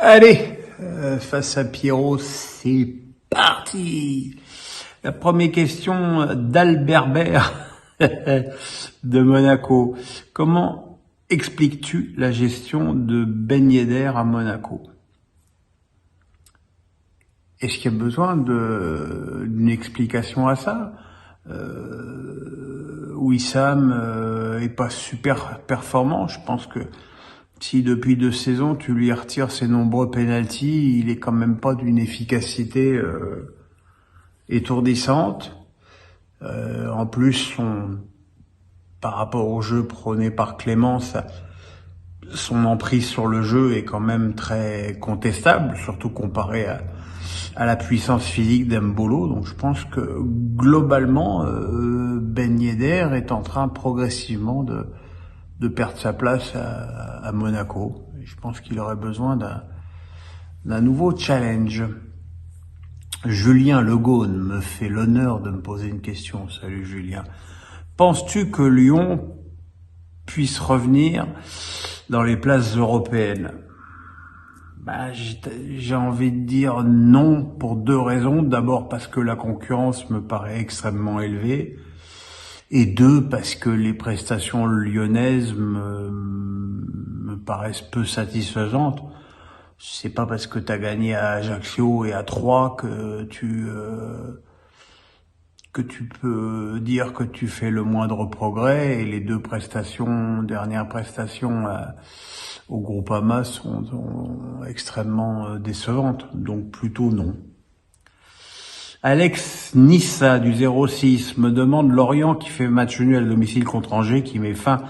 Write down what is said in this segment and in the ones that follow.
Allez, face à Pierrot, c'est parti. La première question d'Alberbert de Monaco. Comment expliques-tu la gestion de Ben Yedder à Monaco? Est-ce qu'il y a besoin d'une explication à ça? Wissam est pas super performant. Je pense que si depuis 2 saisons tu lui retires ses nombreux pénaltys, il est quand même pas d'une efficacité étourdissante. En plus, par rapport au jeu prôné par Clémence, son emprise sur le jeu est quand même très contestable, surtout comparé à la puissance physique d'Embolo. Donc je pense que globalement, Ben Yedder est en train progressivement de perdre sa place à Monaco. Et je pense qu'il aurait besoin d'un nouveau challenge. Julien Legaune me fait l'honneur de me poser une question. Salut Julien. Penses-tu que Lyon puisse revenir dans les places européennes? J'ai envie de dire non pour 2 raisons. D'abord parce que la concurrence me paraît extrêmement élevée. Et 2, parce que les prestations lyonnaises me paraissent peu satisfaisantes. C'est pas parce que t'as gagné à Ajaccio et à Troyes que tu peux dire que tu fais le moindre progrès. Et les 2 dernières prestations au Groupama sont extrêmement décevantes. Donc plutôt non. Alex Nissa du 06 me demande Lorient qui fait match nul à domicile contre Angers, qui met fin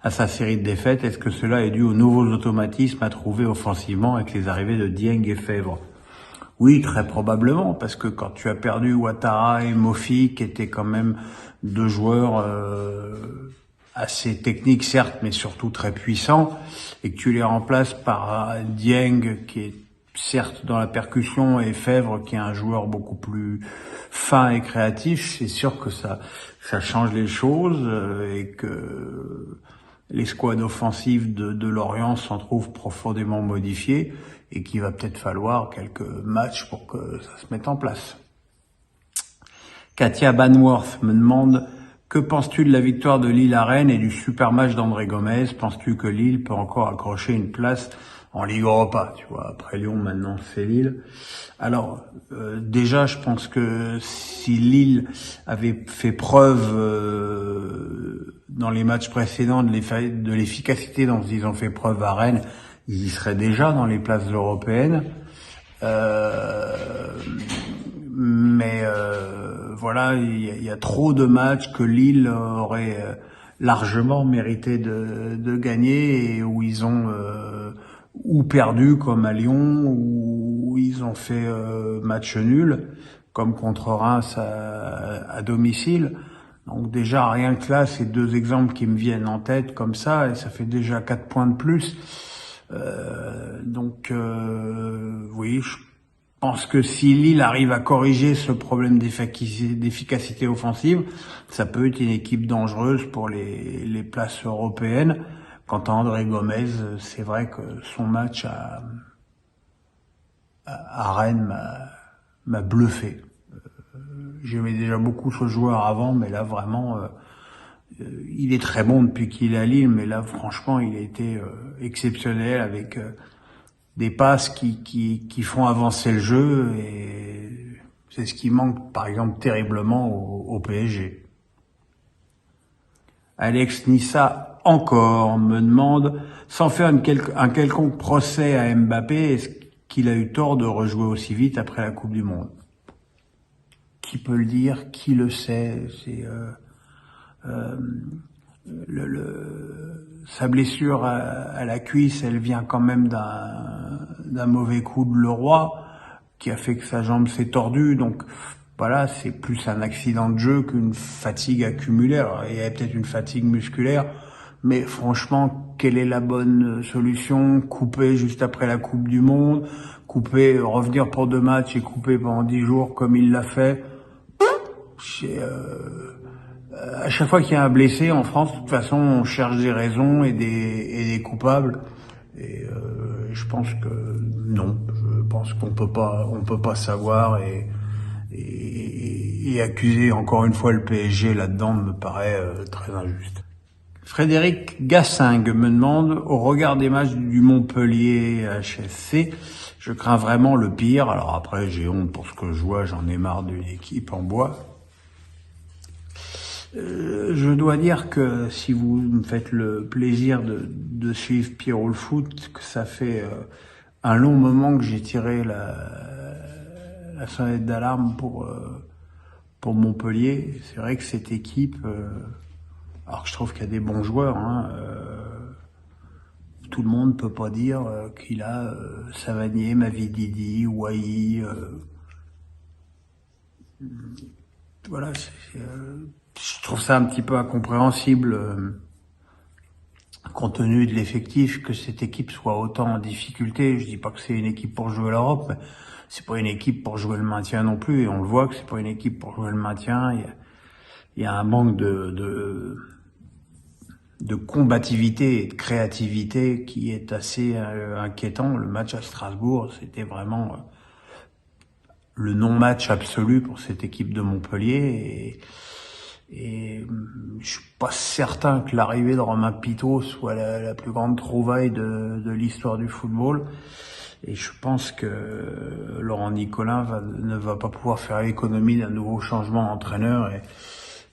à sa série de défaites. Est-ce que cela est dû aux nouveaux automatismes à trouver offensivement avec les arrivées de Dieng et Fèvre? Oui, très probablement, parce que quand tu as perdu Ouattara et Mofi, qui étaient quand même 2 joueurs assez techniques certes, mais surtout très puissants, et que tu les remplaces par Dieng qui est certes dans la percussion et Fèvre qui est un joueur beaucoup plus fin et créatif, c'est sûr que ça change les choses et que l'escouade offensive de Lorient s'en trouve profondément modifiée et qu'il va peut-être falloir quelques matchs pour que ça se mette en place. Katia Banworth me demande que penses-tu de la victoire de Lille à Rennes et du super match d'André Gomez? Penses-tu que Lille peut encore accrocher une place en Ligue Europa? Tu vois, après Lyon, maintenant c'est Lille. Alors, déjà, je pense que si Lille avait fait preuve dans les matchs précédents de l'efficacité dont ils ont fait preuve à Rennes, ils y seraient déjà dans les places européennes. Mais voilà, il y a trop de matchs que Lille aurait largement mérité de gagner et où ils ont ou perdu comme à Lyon, ou ils ont fait match nul comme contre Reims à domicile. Donc déjà rien que là, c'est 2 exemples qui me viennent en tête comme ça, et ça fait déjà 4 points de plus. Oui, je pense que si Lille arrive à corriger ce problème d'efficacité offensive, ça peut être une équipe dangereuse pour les places européennes. Quant à André Gomez, c'est vrai que son match à Rennes m'a bluffé. J'aimais déjà beaucoup ce joueur avant, mais là vraiment, il est très bon depuis qu'il est à Lille, mais là franchement, il a été exceptionnel avec des passes qui font avancer le jeu, et c'est ce qui manque par exemple terriblement au PSG. Alex Nissa encore me demande, sans faire un quelconque procès à Mbappé, est-ce qu'il a eu tort de rejouer aussi vite après la Coupe du Monde? Qui peut le dire? Qui le sait? C'est sa blessure à la cuisse, elle vient quand même d'un mauvais coup de Leroy qui a fait que sa jambe s'est tordue. Donc voilà, c'est plus un accident de jeu qu'une fatigue accumulée. Alors, il y a peut-être une fatigue musculaire, mais franchement, quelle est la bonne solution? Couper juste après la Coupe du Monde, couper, revenir pour 2 matchs et couper pendant 10 jours comme il l'a fait? À chaque fois qu'il y a un blessé en France, de toute façon, on cherche des raisons et des coupables. Et je pense que non. Je pense qu'on peut pas savoir et accuser encore une fois le PSG là-dedans me paraît très injuste. Frédéric Gassing me demande, au regard des matchs du Montpellier HFC, je crains vraiment le pire. Alors après, j'ai honte pour ce que je vois, j'en ai marre d'une équipe en bois. Je dois dire que si vous me faites le plaisir de suivre Pierrot le foot, que ça fait un long moment que j'ai tiré la sonnette d'alarme pour Montpellier. C'est vrai que cette équipe, alors que je trouve qu'il y a des bons joueurs, tout le monde peut pas dire qu'il a Savanier, Mavididi, Wai. Voilà, je trouve ça un petit peu incompréhensible compte tenu de l'effectif que cette équipe soit autant en difficulté. Je dis pas que c'est une équipe pour jouer l'Europe, mais c'est pas une équipe pour jouer le maintien non plus. Et on le voit que c'est pas une équipe pour jouer le maintien. Il y a un manque de combativité et de créativité qui est assez inquiétant. Le match à Strasbourg, c'était vraiment le non-match absolu pour cette équipe de Montpellier. Et je suis pas certain que l'arrivée de Romain Pitot soit la plus grande trouvaille de l'histoire du football. Et je pense que Laurent Nicolin ne va pas pouvoir faire l'économie d'un nouveau changement d'entraîneur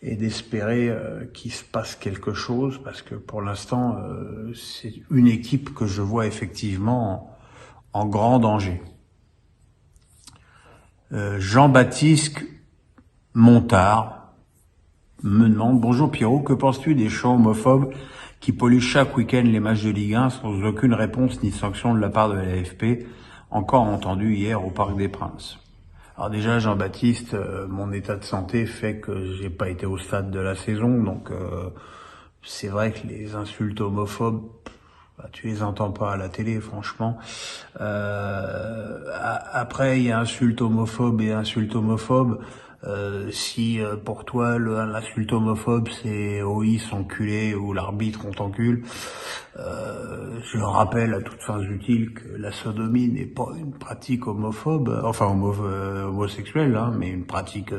et d'espérer qu'il se passe quelque chose, parce que pour l'instant, c'est une équipe que je vois effectivement en grand danger. Jean-Baptiste Montard me demande, bonjour Pierrot, que penses-tu des chants homophobes qui polluent chaque week-end les matchs de Ligue 1 sans aucune réponse ni sanction de la part de la LFP, encore entendu hier au Parc des Princes? Alors déjà, Jean-Baptiste, mon état de santé fait que j'ai pas été au stade de la saison, donc c'est vrai que les insultes homophobes, tu les entends pas à la télé, franchement. Après, il y a insulte homophobe et insulte homophobe. Si pour toi l'insulte homophobe c'est OIS enculé ou l'arbitre on t'encule, je rappelle à toutes fins utiles que la sodomie n'est pas une pratique homophobe, enfin homosexuelle, mais une pratique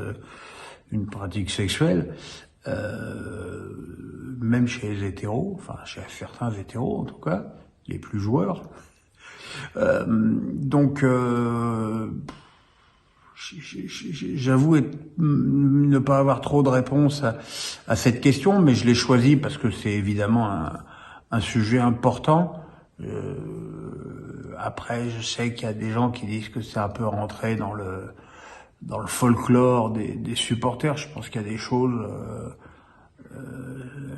sexuelle. Même chez les hétéros, enfin chez certains hétéros en tout cas, les plus joueurs. Donc j'avoue ne pas avoir trop de réponses à cette question, mais je l'ai choisi parce que c'est évidemment un sujet important. Après, je sais qu'il y a des gens qui disent que c'est un peu rentré dans le folklore des supporters. Je pense qu'il y a des choses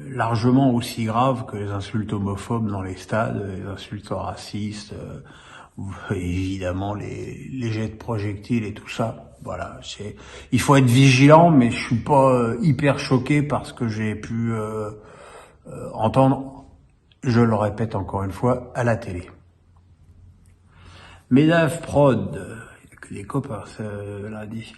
largement aussi graves que les insultes homophobes dans les stades, les insultes racistes, évidemment les jets de projectiles et tout ça. Voilà, il faut être vigilant, mais je suis pas hyper choqué par ce que j'ai pu entendre, je le répète encore une fois, à la télé. Medave Prod, il y a que des copains lundi.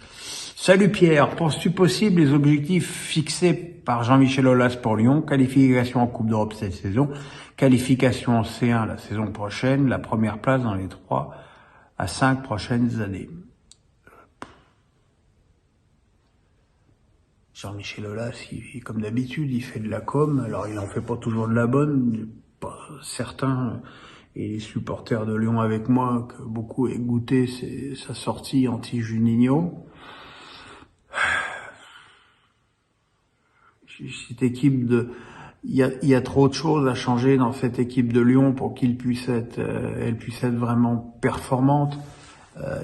Salut Pierre, penses-tu possible les objectifs fixés par Jean-Michel Aulas pour Lyon, qualification en Coupe d'Europe cette saison, qualification en C1 la saison prochaine, la première place dans les 3 à 5 prochaines années? Jean-Michel Aulas, comme d'habitude, il fait de la com, alors il en fait pas toujours de la bonne, pas certain, et les supporters de Lyon avec moi, que beaucoup aient goûté sa sortie anti-Juninho. Cette équipe il y a trop de choses à changer dans cette équipe de Lyon pour qu'elle puisse être vraiment performante.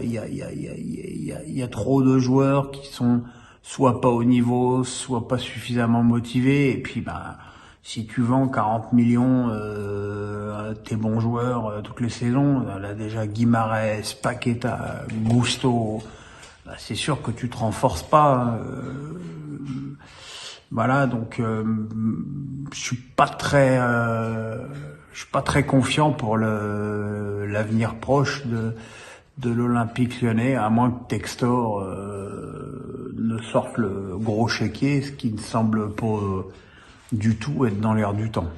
Il y a trop de joueurs qui sont soit pas au niveau, soit pas suffisamment motivés. Et puis, si tu vends 40 millions tes bons joueurs toutes les saisons, là déjà Guimarães, Paqueta, Gusto, c'est sûr que tu te renforces pas. Voilà, donc je suis pas très confiant pour l'avenir proche de l'Olympique Lyonnais, à moins que Textor ne sorte le gros chéquier, ce qui ne semble pas du tout être dans l'air du temps.